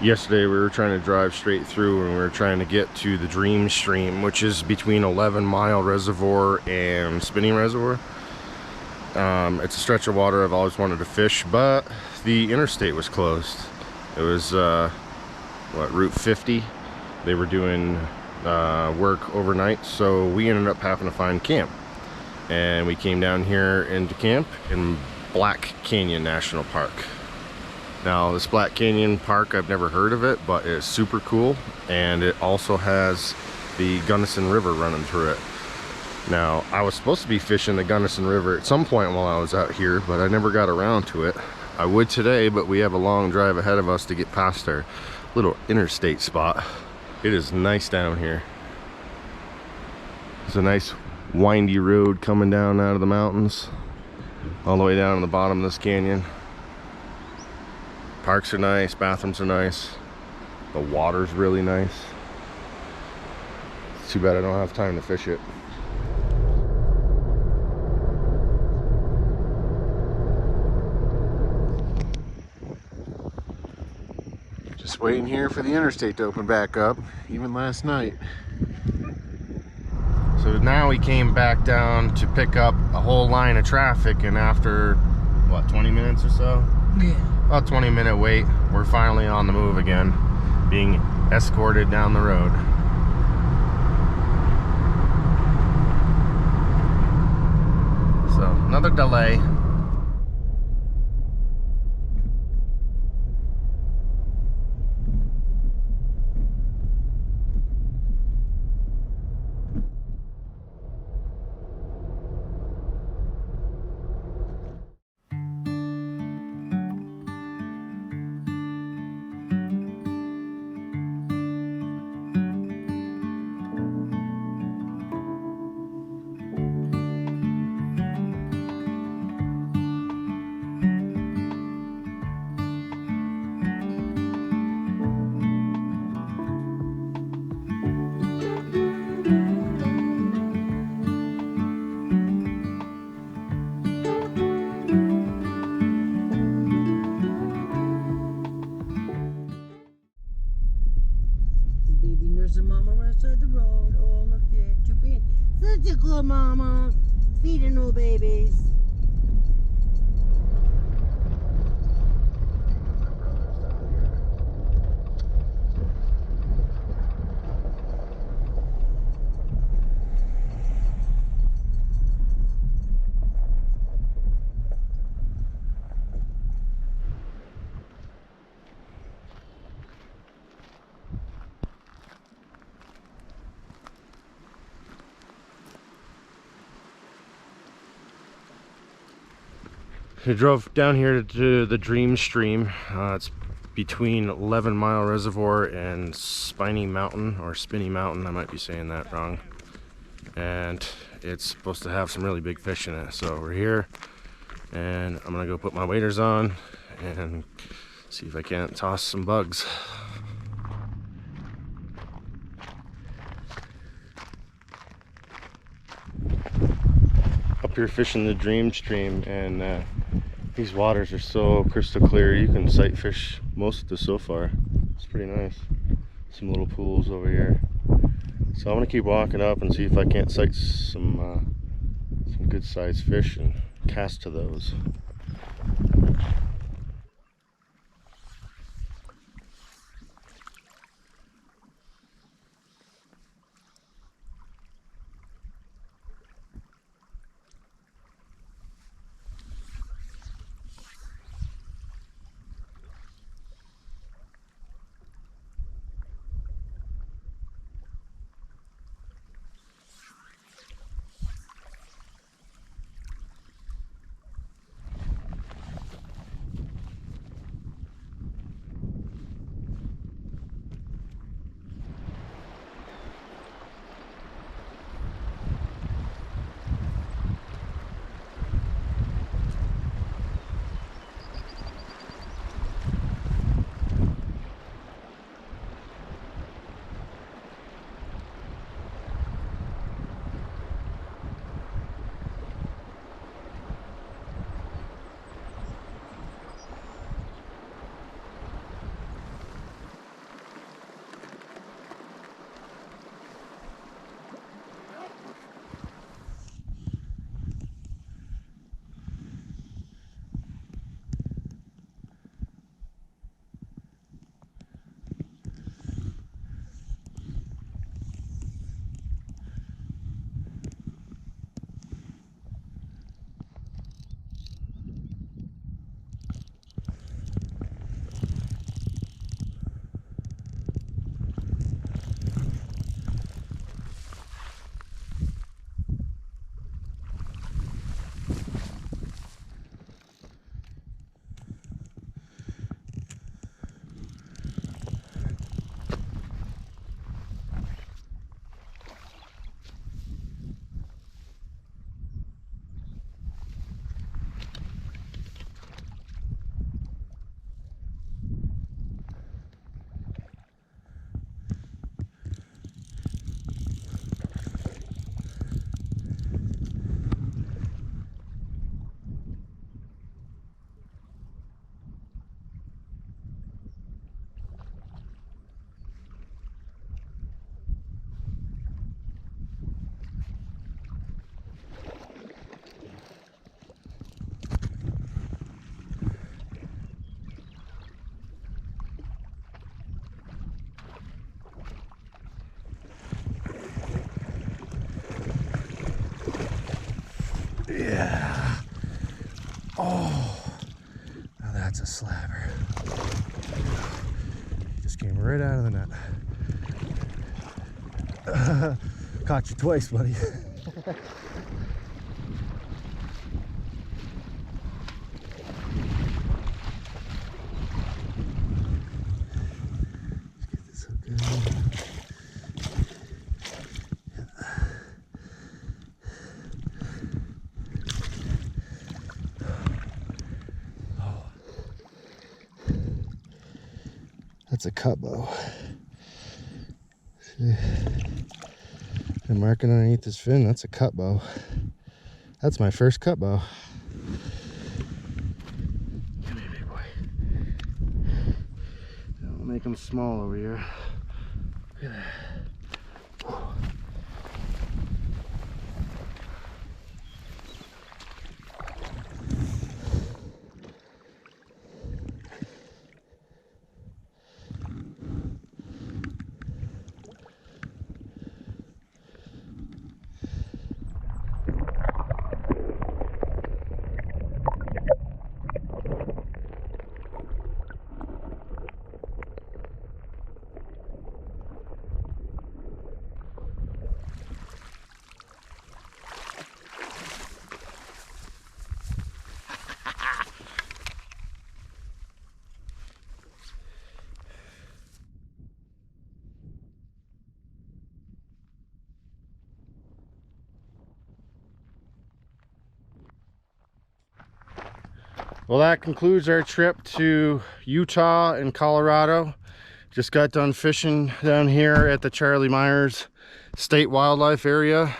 Yesterday we were trying to drive straight through and we were trying to get to the Dream Stream, which is between 11 Mile Reservoir and Spinney Reservoir. It's a stretch of water I've always wanted to fish, but the interstate was closed. It was Route 50. They were doing work overnight, so we ended up having to find camp, and we came down here into camp in Black Canyon National Park. Now this Black Canyon Park, I've never heard of it, but it's super cool, and it also has the Gunnison River running through it. Now I was supposed to be fishing the Gunnison River at some point while I was out here, but I never got around to it. I would today, but we have a long drive ahead of us to get past our little interstate spot. It is nice down here. It's a nice windy road coming down out of the mountains all the way down to the bottom of this canyon. Parks are nice, bathrooms are nice, the water's really nice. It's too bad I don't have time to fish it. Just waiting here for the interstate to open back up, even last night. So now we came back down to pick up a whole line of traffic, and after, what, 20 minutes or so? Yeah. About 20-minute wait, we're finally on the move again, being escorted down the road. So, another delay. There's a mama right side the road. Oh, look at you being such a good mama, feeding no babies. We drove down here to the Dream Stream. It's between 11 Mile Reservoir and Spinney Mountain, or Spinney Mountain, I might be saying that wrong. And it's supposed to have some really big fish in it. So we're here, and I'm gonna go put my waders on and see if I can't toss some bugs. Up here fishing the Dream Stream, and these waters are so crystal clear. You can sight fish most of this so far. It's pretty nice. Some little pools over here. So I'm gonna keep walking up and see if I can't sight some good sized fish and cast to those. That's a slabber. Just came right out of the net. Caught you twice, buddy. That's a cut bow. See, the marking underneath his fin, that's a cut bow. That's my first cut bow. Come here, big boy. I'll make him small over here. Look at that. Well, that concludes our trip to Utah and Colorado. Just got done fishing down here at the Charlie Myers State Wildlife Area.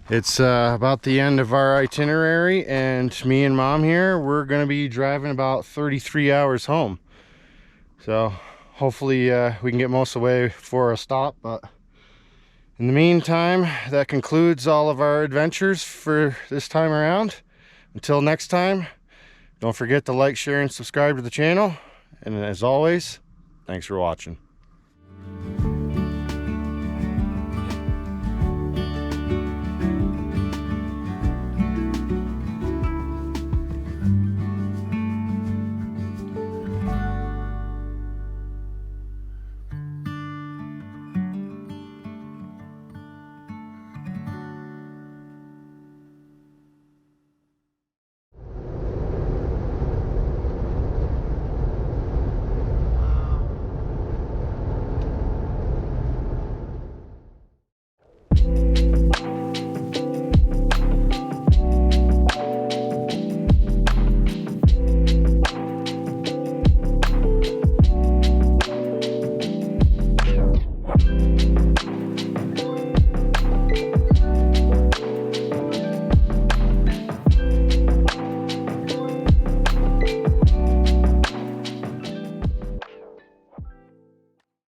It's about the end of our itinerary, and me and Mom here, we're going to be driving about 33 hours home. So hopefully we can get most of the way before a stop, but in the meantime, that concludes all of our adventures for this time around. Until next time, don't forget to like, share, and subscribe to the channel. And as always, thanks for watching.